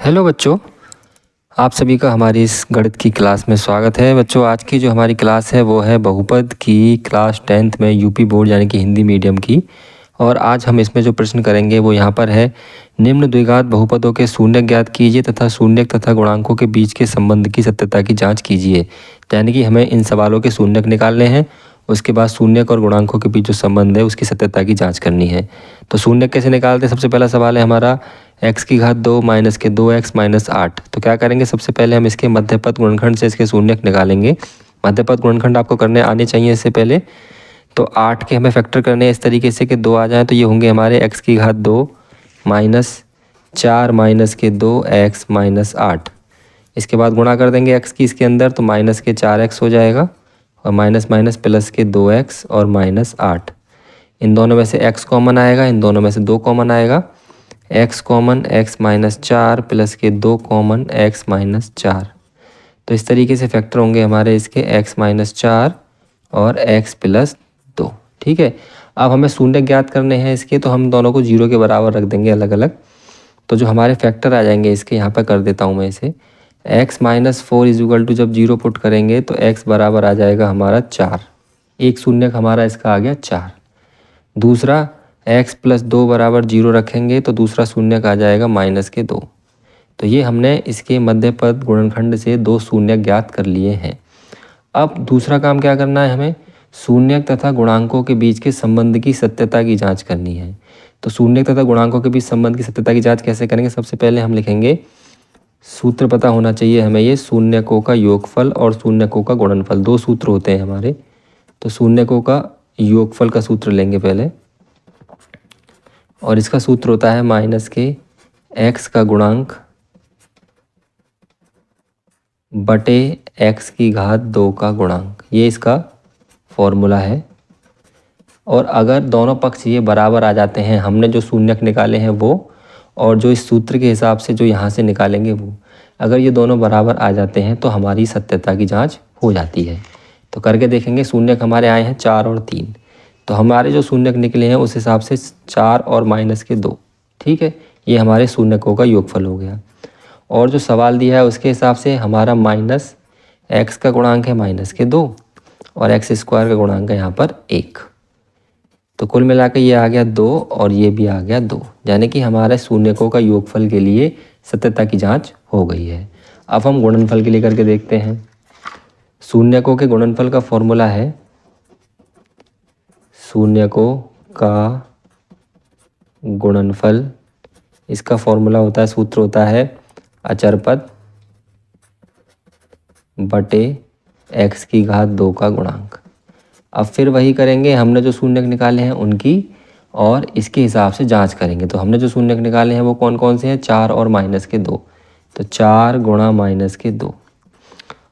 Hello बच्चों, आप सभी का हमारी इस गणित की क्लास में स्वागत है। बच्चों, आज की जो हमारी क्लास है वो है बहुपद की क्लास 10th में यूपी बोर्ड यानी कि हिंदी मीडियम की। और आज हम इसमें जो प्रश्न करेंगे वो यहाँ पर है, निम्न द्विघात बहुपदों के शून्यक ज्ञात कीजिए तथा शून्यक तथा गुणांकों के बीच के संबंध की सत्यता की जाँच कीजिए। यानी कि हमें इन सवालों के शून्यक निकालने हैं, उसके बाद शून्यक और गुणांकों के बीच जो संबंध है उसकी सत्यता की जाँच करनी है। तो शून्यक कैसे निकालते हैं? सबसे पहला सवाल है हमारा x की घात 2 माइनस के 2x माइनस 8। तो क्या करेंगे, सबसे पहले हम इसके मध्यपद गुणनखंड से इसके शून्यक निकालेंगे। मध्यपद गुणनखंड आपको करने आने चाहिए इससे पहले। तो 8 के हमें फैक्टर करने हैं इस तरीके से कि 2 आ जाए, तो ये होंगे हमारे x की घात 2 माइनस 4 माइनस के 2x माइनस 8। इसके बाद गुणा कर देंगे x की इसके अंदर, तो माइनस के 4x हो जाएगा और माइनस माइनस प्लस के 2x और माइनस 8। इन दोनों में से x कॉमन आएगा, इन दोनों में से 2 कॉमन आएगा। x common x minus 4 plus के 2 कॉमन x माइनस 4। तो इस तरीके से फैक्टर होंगे हमारे इसके x माइनस 4 और x प्लस 2। ठीक है, अब हमें शून्य ज्ञात करने हैं इसके, तो हम दोनों को 0 के बराबर रख देंगे अलग अलग। तो जो हमारे फैक्टर आ जाएंगे इसके, यहाँ पर कर देता हूँ मैं इसे। x minus 4 is equal to, जब 0 पुट करेंगे तो x बराबर आ जाएगा हमारा 4। एक शून्यक हमारा इसका आ गया 4। दूसरा x प्लस 2 बराबर 0 रखेंगे तो दूसरा शून्यक आ जाएगा माइनस के 2। तो ये हमने इसके मध्यपद गुणनखंड से 2 शून्यक ज्ञात कर लिए हैं। अब दूसरा काम क्या करना है, हमें शून्यक तथा गुणांकों के बीच के संबंध की सत्यता की जांच करनी है। तो शून्यक तथा गुणांकों के बीच संबंध की सत्यता की जांच कैसे करेंगे? सबसे पहले हम लिखेंगे, सूत्र पता होना चाहिए हमें, ये शून्यकों का योगफल और शून्यकों का गुणनफल, 2 सूत्र होते हैं हमारे। तो शून्यकों का योगफल का सूत्र लेंगे पहले, और इसका सूत्र होता है माइनस के x का गुणांक बटे x की घात 2 का गुणांक, ये इसका फॉर्मूला है। और अगर दोनों पक्ष ये बराबर आ जाते हैं, हमने जो शून्यक निकाले हैं वो और जो इस सूत्र के हिसाब से जो यहाँ से निकालेंगे वो, अगर ये दोनों बराबर आ जाते हैं तो हमारी सत्यता की जांच हो जाती है। तो करके देखेंगे। शून्यक हमारे आए हैं 4 और 3, तो हमारे जो शून्यक निकले हैं उस हिसाब से 4 और माइनस के 2। ठीक है, ये हमारे शून्यकों का योगफल हो गया। और जो सवाल दिया है उसके हिसाब से हमारा माइनस x का गुणांक है माइनस के 2 और x स्क्वायर का गुणांक है यहाँ पर 1। तो कुल मिला के ये आ गया 2 और ये भी आ गया 2, यानी कि हमारे शून्यकों का योगफल के लिए सत्यता की जाँच हो गई है। अब हम गुणनफल के लिए करके देखते हैं। शून्यकों के गुणनफल का फॉर्मूला है, शून्यकों का गुणनफल, इसका फॉर्मूला होता है, सूत्र होता है अचर पद बटे x की घात 2 का गुणांक। अब फिर वही करेंगे, हमने जो शून्यक निकाले हैं उनकी और इसके हिसाब से जांच करेंगे। तो हमने जो शून्यक निकाले हैं वो कौन कौन से हैं? 4 और माइनस के 2। तो 4 गुणा माइनस के 2,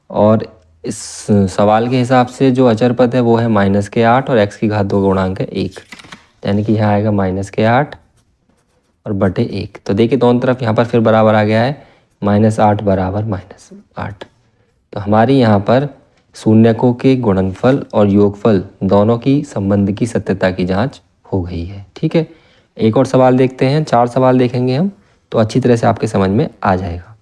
और इस सवाल के हिसाब से जो अचर पद है वो है माइनस के 8 और x की घात 2 गुणांक है 1, यानी कि यहाँ आएगा माइनस के 8 और बटे 1। तो देखिए दोनों तरफ यहाँ पर फिर बराबर आ गया है, माइनस 8 बराबर माइनस 8। तो हमारी यहाँ पर शून्यकों के गुणनफल और योगफल दोनों की संबंध की सत्यता की जांच हो गई है। ठीक है, एक और सवाल देखते हैं। 4 सवाल देखेंगे हम तो अच्छी तरह से आपके समझ में आ जाएगा।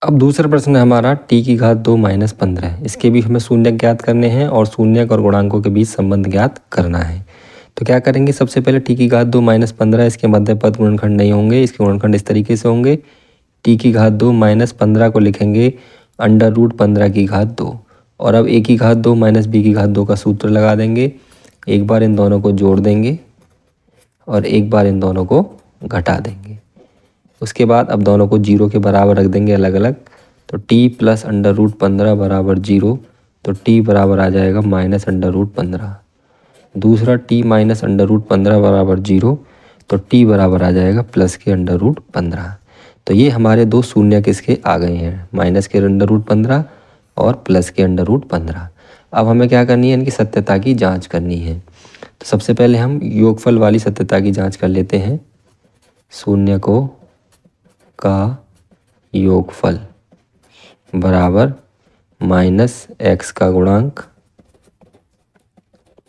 अब दूसरा प्रश्न है हमारा t की घात 2 माइनस 15। इसके भी हमें शून्यक ज्ञात करने हैं और शून्यक और गुणांकों के बीच संबंध ज्ञात करना है। तो क्या करेंगे, सबसे पहले t की घात 2 माइनस 15, इसके मध्यपद गुणनखंड नहीं होंगे, इसके गुणनखंड इस तरीके से होंगे। t की घात 2 माइनस 15 को लिखेंगे अंडर रूट 15 की घात 2, और अब a की घात 2 माइनस b की घात 2 का सूत्र लगा देंगे। एक बार इन दोनों को जोड़ देंगे और एक बार इन दोनों को घटा देंगे। उसके बाद अब दोनों को 0 के बराबर रख देंगे अलग अलग। तो t प्लस अंडर रूट 15 बराबर 0, तो t बराबर आ जाएगा माइनस अंडर रूट 15। दूसरा t माइनस अंडर रूट 15 बराबर 0, तो t बराबर आ जाएगा प्लस के अंडर रूट 15। तो ये हमारे 2 शून्यक इसके आ गए हैं, माइनस के अंडर रूट 15 और प्लस के अंडर रूट 15। अब हमें क्या करनी है, इनकी सत्यता की जांच करनी है। तो सबसे पहले हम योगफल वाली सत्यता की जांच कर लेते हैं। शून्यकों का योगफल बराबर माइनस x का गुणांक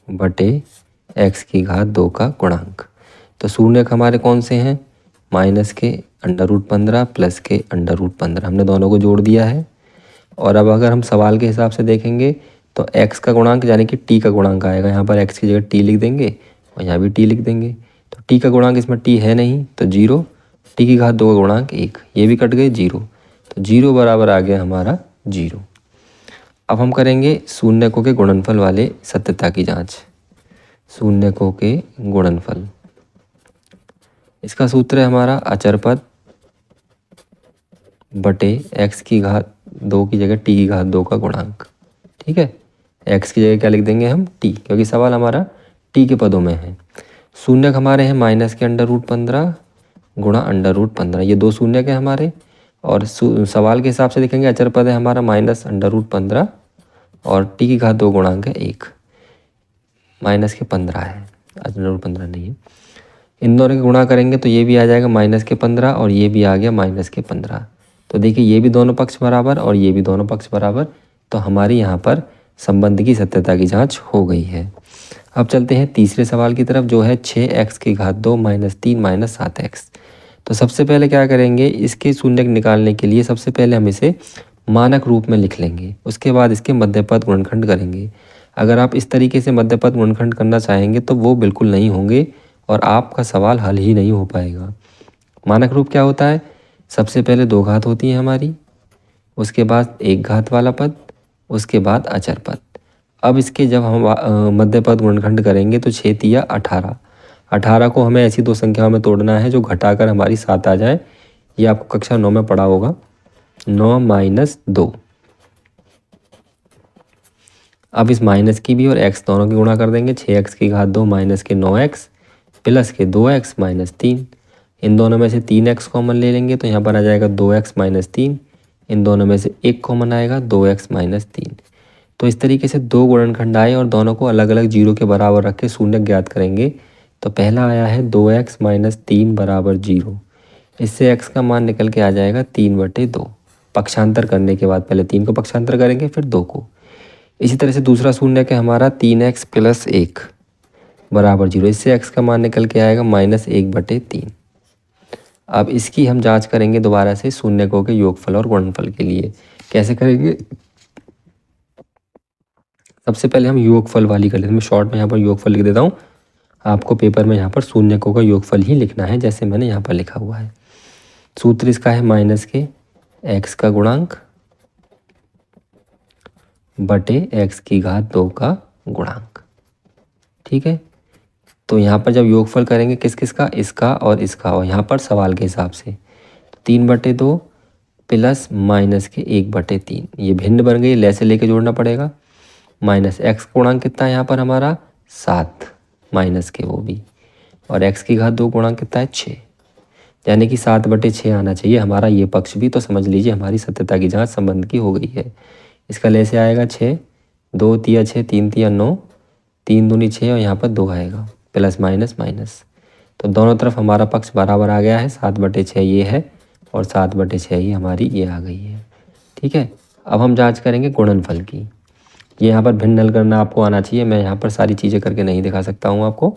बटे x की घात 2 का गुणांक। तो शून्यक हमारे कौन से हैं? माइनस के √15 प्लस के √15, हमने दोनों को जोड़ दिया है। और अब अगर हम सवाल के हिसाब से देखेंगे तो x का गुणांक यानी कि t का गुणांक आएगा। यहाँ पर x की जगह t लिख देंगे और यहाँ भी t लिख देंगे। तो t का गुणांक इसमें t है नहीं तो 0, t की घात 2 का गुणांक 1, ये भी कट गए 0, तो 0 बराबर आ गया हमारा 0। अब हम करेंगे शून्यकों के गुणनफल वाले सत्यता की जाँच। शून्यकों के गुणनफल, इसका सूत्र है हमारा अचर पद बटे x की घात 2 की जगह t की घात 2 का गुणांक। ठीक है, x की जगह क्या लिख देंगे हम t, क्योंकि सवाल हमारा t के पदों में है। शून्यक हमारे हैं माइनस के √15 गुणा √15, ये दो शून्यक है हमारे। और सवाल के हिसाब से देखेंगे अचर पद है हमारा माइनस √15 और t की घात 2 गुणांक है 1, माइनस के 15 है, √15 नहीं है। इन दोनों के गुणा करेंगे तो ये भी आ जाएगा माइनस के 15 और ये भी आ गया माइनस के 15। तो देखिए ये भी दोनों पक्ष बराबर और ये भी दोनों पक्ष बराबर, तो हमारी यहाँ पर संबंध की सत्यता की जांच हो गई है। अब चलते हैं तीसरे सवाल की तरफ, जो है 6x की घात 2 - 3 - 7x। तो सबसे पहले क्या करेंगे, इसके शून्यक निकालने के लिए सबसे पहले हम इसे मानक रूप में लिख लेंगे, उसके बाद इसके मध्यपद गुणनखंड करेंगे। अगर आप इस तरीके से मध्यपद गुणनखंड करना चाहेंगे तो वो बिल्कुल नहीं होंगे और आपका सवाल हल ही नहीं हो पाएगा। मानक रूप क्या होता है, सबसे पहले 2 घात होती हैं हमारी, उसके बाद 1 घात वाला पद, उसके बाद अचर पद। अब इसके जब हम मध्यपद गुणनखंड करेंगे तो 6 तिया 18, 18 को हमें ऐसी दो संख्याओं में तोड़ना है जो घटाकर हमारी 7 आ जाए। ये आपको कक्षा 9 में पढ़ा होगा, 9 - 2। अब इस माइनस की भी और x दोनों की गुणा कर देंगे, 6x की घात 2 माइनस के 9x प्लस के 2x - 3। इन दोनों में से 3x कॉमन ले लेंगे तो यहाँ पर आ जाएगा 2x - 3। इन दोनों में से 1 कॉमन आएगा 2x - 3। तो इस तरीके से दो गुणनखंड आए और दोनों को अलग अलग 0 के बराबर रख के शून्यक ज्ञात करेंगे। तो पहला आया है 2x - 3 = 0। इससे x का मान निकल के आ जाएगा 3/2। पक्षांतर करने के बाद पहले 3 को पक्षांतर करेंगे फिर 2 को। इसी तरह से दूसरा शून्यक है हमारा 3x + 1 = 0। इससे x का मान निकल के आएगा -1/3। अब इसकी हम जांच करेंगे दोबारा से शून्यकों के योगफल और गुणनफल के लिए। कैसे करेंगे, सबसे पहले हम योगफल वाली कर लेते हैं। मैं शॉर्ट में यहाँ पर योगफल लिख देता हूँ, आपको पेपर में यहाँ पर शून्यकों का योगफल ही लिखना है जैसे मैंने यहाँ पर लिखा हुआ है। सूत्र इसका है माइनस के x का गुणांक बटे x की घात 2 का गुणांक। ठीक है, तो यहाँ पर जब योगफल करेंगे किस किस का, इसका और इसका, और यहाँ पर सवाल के हिसाब से 3/2 प्लस माइनस के 1/3, ये भिन्न बन गई, ले से लेके जोड़ना पड़ेगा। माइनस x गुणांक कितना है यहाँ पर हमारा 7 माइनस के वो भी, और x की घात 2 गुणांक कितना है 6, यानी कि 7/6 आना चाहिए हमारा ये पक्ष भी। तो समझ लीजिए हमारी सत्यता की जांच संबंध की हो गई है। इसका ले से आएगा 6, 2 तिया 6, 3 तिया 9, 3 दूनी 6 और यहाँ पर 2 आएगा, प्लस माइनस माइनस। तो दोनों तरफ हमारा पक्ष बराबर आ गया है, 7/6 ये है और 7/6 ही हमारी ये आ गई है। ठीक है, अब हम जाँच करेंगे गुणनफल की। ये यहाँ पर भिन्न हल करना आपको आना चाहिए, मैं यहाँ पर सारी चीज़ें करके नहीं दिखा सकता हूँ आपको।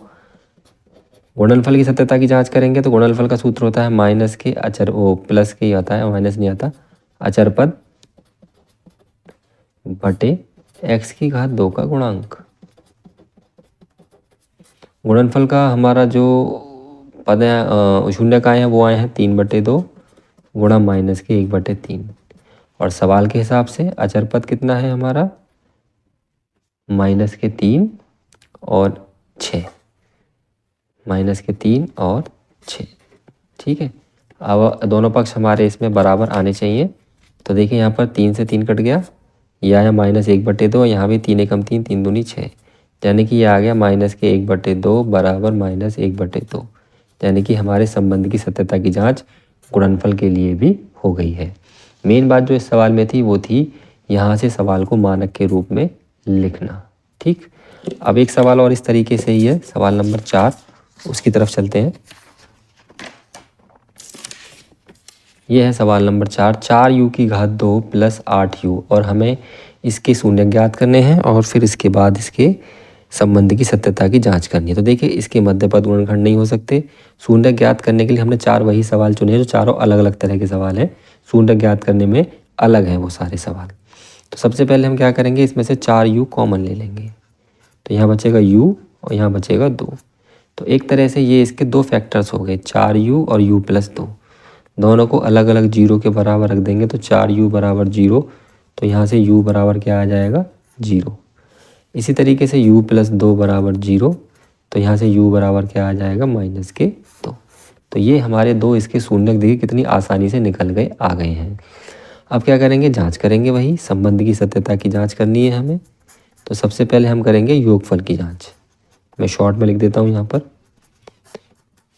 गुणनफल की सत्यता की जांच करेंगे तो गुणनफल का सूत्र होता है माइनस के अचर वो प्लस के ही आता है, माइनस नहीं आता, अचर पद बटे x की घात 2 का गुणांक। गुणनफल का हमारा जो पद है शून्यक आए हैं वो आए हैं 3/2 गुणा माइनस के 1/3। और सवाल के हिसाब से अचर पद कितना है हमारा माइनस के 3 और 6, माइनस के 3 और 6। ठीक है, अब दोनों पक्ष हमारे इसमें बराबर आने चाहिए। तो देखिए यहाँ पर 3 से 3 कट गया, ये आया -1/2, यहाँ भी 3 एकम 3, 3 दूनी 6, यानी कि ये आ गया -1/2 बराबर -1/2, यानी कि हमारे संबंध की सत्यता की जांच गुणनफल के लिए भी हो गई है। मेन बात जो इस सवाल में थी वो थी यहाँ से सवाल को मानक के रूप में लिखना। ठीक, अब एक सवाल और इस तरीके से ही है, सवाल नंबर 4, उसकी तरफ चलते हैं। यह है सवाल नंबर 4, 4u की घात 2 प्लस 8u, और हमें इसके शून्य ज्ञात करने हैं और फिर इसके बाद इसके संबंध की सत्यता की जांच करनी है। तो देखिए इसके मध्यपद गुणनखंड नहीं हो सकते। शून्य ज्ञात करने के लिए हमने 4 वही सवाल चुने हैं जो चारों अलग अलग तरह के सवाल हैं। शून्य ज्ञात करने में अलग हैं वो सारे सवाल। तो सबसे पहले हम क्या करेंगे, इसमें से 4u कॉमन ले लेंगे। तो यहाँ बचेगा u और यहाँ बचेगा 2। तो एक तरह से ये इसके 2 फैक्टर्स हो गए, 4u और u+2। दोनों को अलग अलग 0 के बराबर रख देंगे तो 4u बराबर 0। तो यहाँ से u बराबर क्या आ जाएगा, 0। इसी तरीके से u+2 बराबर 0। तो यहाँ से u बराबर क्या आ जाएगा, -2। तो ये हमारे 2 इसके शून्यक देखिए कितनी आसानी से निकल गए, आ गए हैं। अब क्या करेंगे, जांच करेंगे, वही संबंध की सत्यता की जांच करनी है हमें। तो सबसे पहले हम करेंगे योगफल की जांच। मैं शॉर्ट में लिख देता हूँ यहाँ पर।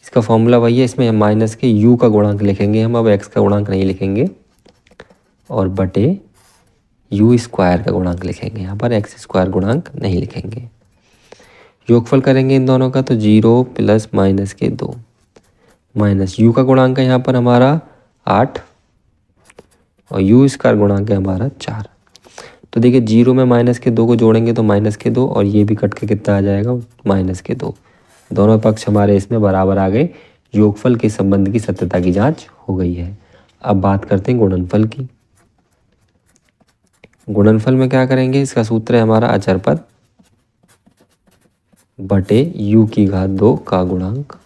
इसका फॉर्मूला वही है, इसमें माइनस के u का गुणांक लिखेंगे हम, अब x का गुणांक नहीं लिखेंगे, और बटे u² का गुणांक लिखेंगे। यहाँ पर x² गुणांक नहीं लिखेंगे। योगफल करेंगे इन दोनों का, तो 0 + -2 माइनस u का गुणांक है यहाँ पर हमारा 8 और u² गुणांक है हमारा 4। तो देखिए 0 में -2 को जोड़ेंगे तो -2 और ये भी कट के कितना आ जाएगा, -2। दोनों पक्ष हमारे इसमें बराबर आ गए। योगफल के संबंध की सत्यता की जांच हो गई है। अब बात करते हैं गुणनफल की। गुणनफल में क्या करेंगे, इसका सूत्र है हमारा अचर पद बटे u² का गुणांक।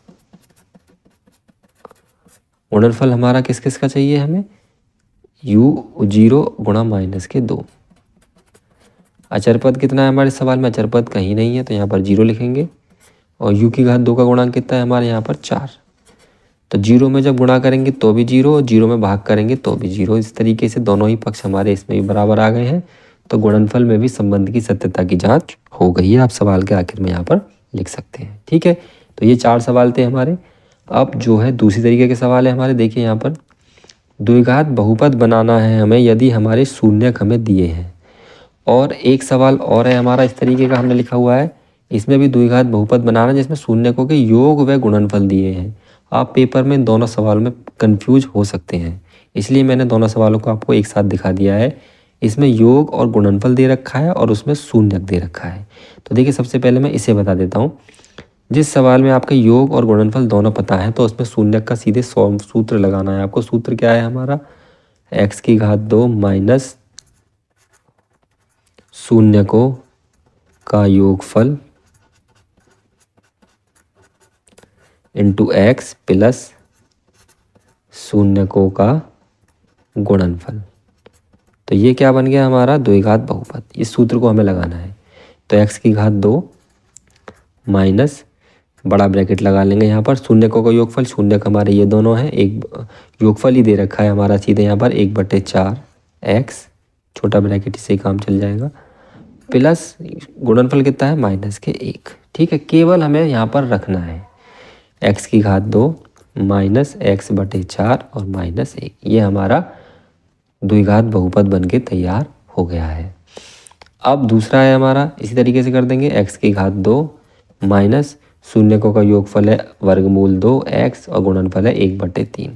गुणनफल हमारा किस किस का चाहिए हमें, u0 गुणा -2। अचर पद कितना है हमारे सवाल में, अचर पद कहीं नहीं है तो यहाँ पर 0 लिखेंगे, और u² का गुणांक कितना है हमारे यहाँ पर 4। तो 0 में जब गुणा करेंगे तो भी 0 और 0 में भाग करेंगे तो भी 0। इस तरीके से दोनों ही पक्ष हमारे इसमें भी बराबर आ गए हैं। तो गुणनफल में भी संबंध की सत्यता की जांच हो गई है। आप सवाल के आखिर में यहाँ पर लिख सकते हैं। ठीक है, तो ये 4 सवाल थे हमारे। अब जो है दूसरी तरीके के सवाल है हमारे। देखिए यहाँ पर द्विघात बहुपद बनाना है हमें यदि हमारे शून्यक हमें दिए हैं। और एक सवाल और है हमारा इस तरीके का, हमने लिखा हुआ है, इसमें भी द्विघात बहुपद बनाना जिसमें शून्यकों के योग व गुणनफल दिए हैं। आप पेपर में दोनों सवाल में कंफ्यूज हो सकते हैं, इसलिए मैंने दोनों सवालों को आपको एक साथ दिखा दिया है। इसमें योग और गुणनफल दे रखा है और उसमें शून्यक दे रखा है। तो देखिए सबसे पहले मैं इसे बता देता हूँ। जिस सवाल में आपके योग और गुणनफल दोनों पता है तो उसमें शून्यक का सीधे सूत्र लगाना है आपको। सूत्र क्या है हमारा, x² माइनस शून्यकों का योगफल इंटू x प्लस शून्यकों का गुणनफल। तो ये क्या बन गया हमारा, द्विघात बहुपद। इस सूत्र को हमें लगाना है। तो x² माइनस बड़ा ब्रैकेट लगा लेंगे यहाँ पर, शून्यकों का योगफल, शून्यक हमारे ये दोनों हैं, एक योगफल ही दे रखा है हमारा सीधे यहाँ पर 1/4 x, छोटा ब्रैकेट इससे काम चल जाएगा, प्लस गुणनफल कितना है -1। ठीक है, केवल हमें यहाँ पर रखना है x² माइनस x/4 और -1। ये हमारा द्विघात बहुपद बन के तैयार हो गया है। अब दूसरा है हमारा, इसी तरीके से कर देंगे, x² माइनस शून्यकों का योगफल है वर्गमूल 2x और गुणनफल है 1/3।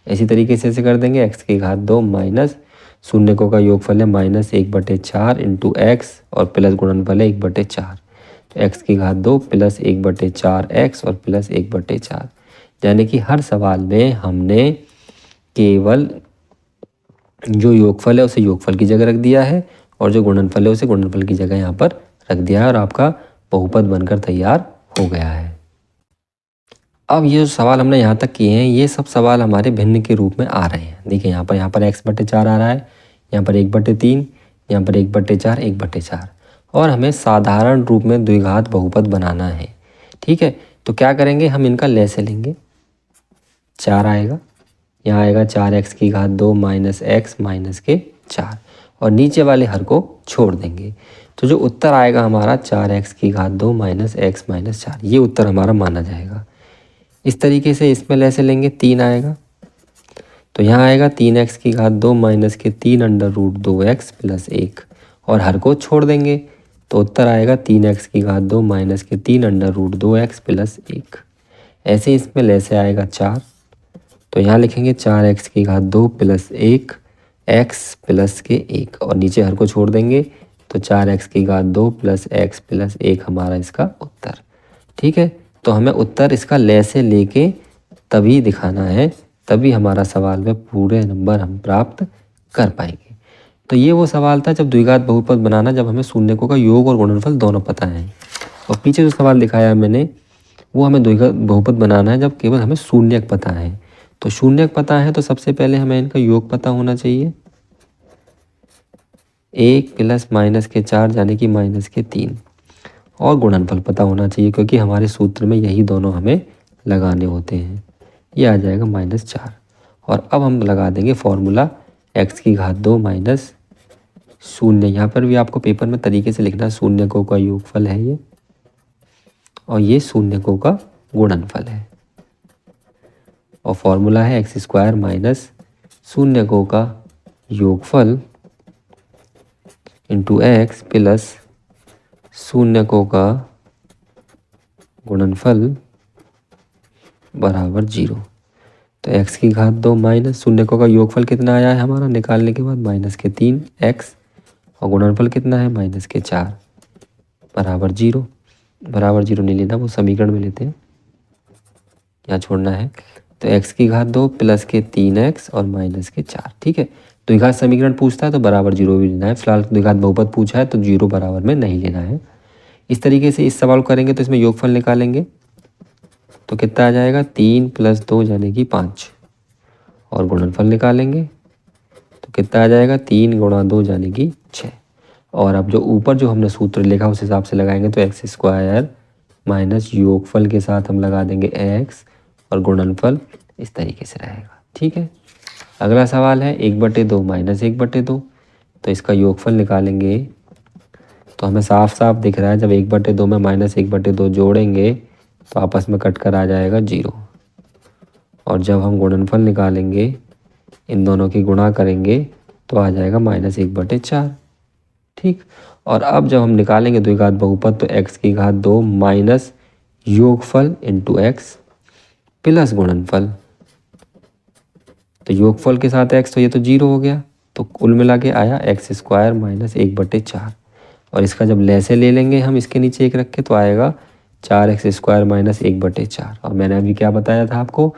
इसी तरीके से इसे कर देंगे, x² माइनस शून्यकों का योगफल है -1/4 इंटू x और प्लस गुणनफल है 1/4। तो x² प्लस 1/4x और प्लस 1/4। यानी कि हर सवाल में हमने केवल जो योगफल है उसे योगफल की जगह रख दिया है और जो गुणनफल है उसे गुणनफल की जगह यहाँ पर रख दिया है और आपका बहुपद बनकर तैयार हो गया है। अब ये जो सवाल हमने यहाँ तक किए हैं ये सब सवाल हमारे भिन्न के रूप में आ रहे हैं। देखिए यहाँ पर x/4 आ रहा है, यहाँ पर 1/3, यहाँ पर 1/4, 1/4, और हमें साधारण रूप में द्विघात बहुपद बनाना है। ठीक है, तो क्या करेंगे, हम इनका लैसे लेंगे। 4 आएगा, यहाँ आएगा 4x² माइनस x माइनस के 4 और नीचे वाले हर को छोड़ देंगे। तो जो उत्तर आएगा हमारा 4x² माइनस x माइनस 4, ये उत्तर हमारा माना जाएगा। इस तरीके से इसमें लैसे लेंगे, 3 आएगा, तो यहाँ आएगा 3x² माइनस के 3 √2x प्लस 1 और हर को छोड़ देंगे तो उत्तर आएगा 3x² माइनस के 3 √2x प्लस 1। ऐसे इसमें लैसे आएगा 4, तो यहाँ लिखेंगे 4x² प्लस 1 x प्लस के 1 और नीचे हर को छोड़ देंगे तो 4x की घात 2 प्लस x प्लस 1 हमारा इसका उत्तर। ठीक है, तो हमें उत्तर इसका ले से लेके तभी दिखाना है, तभी हमारा सवाल में पूरे नंबर हम प्राप्त कर पाएंगे। तो ये वो सवाल था जब द्विघात बहुपद बनाना, जब हमें शून्यकों का योग और गुणनफल दोनों पता है। और पीछे जो सवाल दिखाया मैंने वो हमें द्विघात बहुपद बनाना है जब केवल हमें शून्यक पता है। तो शून्यक पता है तो सबसे पहले हमें इनका योग पता होना चाहिए, 1 प्लस माइनस के 4 यानी कि माइनस के 3, और गुणनफल पता होना चाहिए क्योंकि हमारे सूत्र में यही दोनों हमें लगाने होते हैं। ये आ जाएगा -4। और अब हम लगा देंगे फॉर्मूला x की घात 2 माइनस शून्य। यहाँ पर भी आपको पेपर में तरीके से लिखना, शून्यकों का योगफल है ये, और ये शून्यकों का गुणनफल है। और फॉर्मूला है x² माइनस शून्यकों का योगफल इंटू x प्लस शून्यकों का गुणनफल बराबर 0। तो x की घात 2 माइनस शून्यकों का योगफल कितना आया है हमारा निकालने के बाद -3x, और गुणनफल कितना है -4 बराबर 0। बराबर 0 नहीं लेना, वो समीकरण में लेते हैं, यहाँ छोड़ना है। तो x की घात 2 प्लस के 3x और -4। ठीक है, द्विघात समीकरण पूछता है तो बराबर 0 भी लेना है। फिलहाल द्विघात बहुपद पूछा है तो 0 बराबर में नहीं लेना है। इस तरीके से इस सवाल को करेंगे तो इसमें योगफल निकालेंगे तो कितना आ जाएगा, 3 + 2 यानी कि 5, और गुणनफल निकालेंगे तो कितना आ जाएगा, 3 × 2 यानी कि 6। और अब जो ऊपर जो हमने सूत्र लिखा उस हिसाब से लगाएंगे तो x² माइनस योगफल के साथ हम लगा देंगे x और गुणनफल इस तरीके से रहेगा। ठीक है, अगला सवाल है 1/2 माइनस 1/2। तो इसका योगफल निकालेंगे तो हमें साफ साफ दिख रहा है जब 1/2 में -1/2 जोड़ेंगे तो आपस में कट कर आ जाएगा 0। और जब हम गुणनफल निकालेंगे, इन दोनों की गुणा करेंगे तो आ जाएगा -1/4। ठीक, और अब जब हम निकालेंगे द्विघात बहुपद तो x की घात 2 माइनस योगफल इंटू x प्लस गुणनफल। तो योगफल के साथ x तो ये तो 0 हो गया, तो कुल मिला के आया x² माइनस 1/4। और इसका जब लेसे ले लेंगे हम इसके नीचे 1 रख के तो आएगा 4x² माइनस 1/4। और मैंने अभी क्या बताया था आपको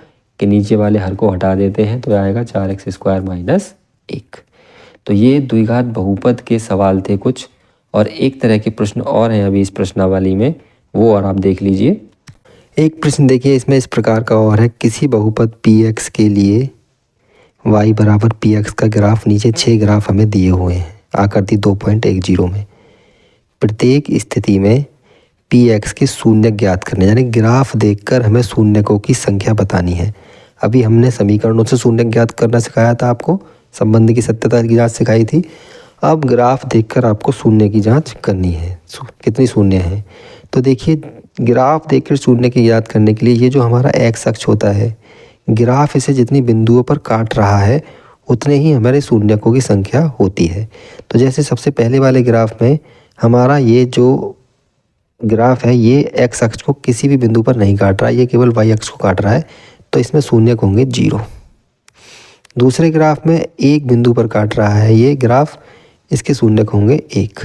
कि नीचे वाले हर को हटा देते हैं तो आएगा 4x² माइनस 1। तो ये द्विघात बहुपद के सवाल थे कुछ, और एक तरह के प्रश्न और हैं अभी इस प्रश्नावली में, वो और आप देख लीजिए। एक प्रश्न देखिए इसमें इस प्रकार का और है, किसी बहुपद px के लिए y बराबर px का ग्राफ, नीचे 6 ग्राफ हमें दिए हुए हैं आकृति 2.10 में। प्रत्येक स्थिति में px के शून्य ज्ञात करने, यानी ग्राफ देखकर हमें शून्यकों की संख्या बतानी है। अभी हमने समीकरणों से शून्य ज्ञात करना सिखाया था आपको, संबंध की सत्यता की जांच सिखाई थी। अब ग्राफ देखकर आपको शून्य की जांच करनी है, कितनी शून्य है। तो देखिए ग्राफ देखकर शून्य की याद करने के लिए ये जो हमारा x अक्ष होता है, ग्राफ इसे जितनी बिंदुओं पर काट रहा है उतने ही हमारे शून्यकों की संख्या होती है। तो जैसे सबसे पहले वाले ग्राफ में हमारा ये जो ग्राफ है ये x अक्ष को किसी भी बिंदु पर नहीं काट रहा है, ये केवल y अक्ष को काट रहा है, तो इसमें शून्यक होंगे 0। दूसरे ग्राफ में एक बिंदु पर काट रहा है ये ग्राफ, इसके शून्यक होंगे 1।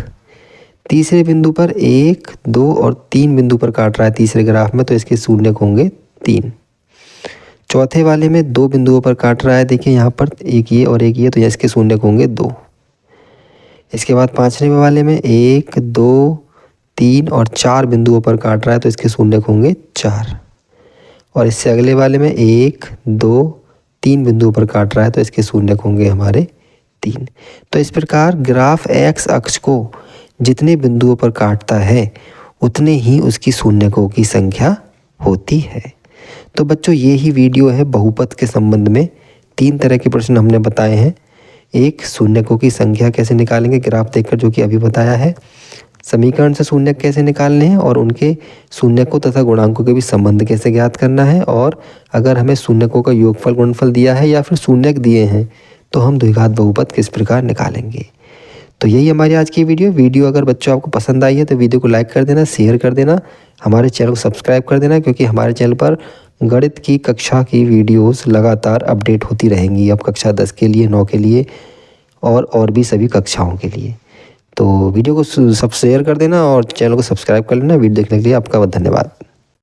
तीसरे बिंदु पर 1, 2 और 3 बिंदु पर काट रहा है तीसरे ग्राफ में, तो इसके शून्यक होंगे 3। चौथे वाले में 2 बिंदुओं पर काट रहा है, देखिए यहाँ पर एक ये और एक ये, तो इसके शून्यक होंगे 2। इसके बाद पाँचवें वाले में 1, 2, 3 और 4 बिंदुओं पर काट रहा है, तो इसके शून्यक होंगे 4। और इससे अगले वाले में 1, 2, 3 बिंदुओं पर काट रहा है, तो इसके शून्यक होंगे हमारे 3। तो इस प्रकार ग्राफ x अक्ष को जितने बिंदुओं पर काटता है उतने ही उसकी शून्यकों की संख्या होती है। तो बच्चों ये ही वीडियो है बहुपद के संबंध में। 3 तरह के प्रश्न हमने बताए हैं। एक, शून्यकों की संख्या कैसे निकालेंगे ग्राफ देखकर, जो कि अभी बताया है। समीकरण से शून्यक कैसे निकालने हैं और उनके शून्यकों तथा गुणांकों के बीच संबंध कैसे ज्ञात करना है। और अगर हमें शून्यकों का योगफल गुणनफल दिया है या फिर शून्यक दिए हैं तो हम द्विघात बहुपद किस प्रकार निकालेंगे। तो यही हमारी आज की वीडियो अगर बच्चों आपको पसंद आई है तो वीडियो को लाइक कर देना, शेयर कर देना, हमारे चैनल को सब्सक्राइब कर देना, क्योंकि हमारे चैनल पर गणित की कक्षा की वीडियोस लगातार अपडेट होती रहेंगी। अब कक्षा 10 के लिए, 9 के लिए और भी सभी कक्षाओं के लिए। तो वीडियो को सब शेयर कर देना और चैनल को सब्सक्राइब कर लेना। वीडियो देखने के लिए आपका बहुत धन्यवाद।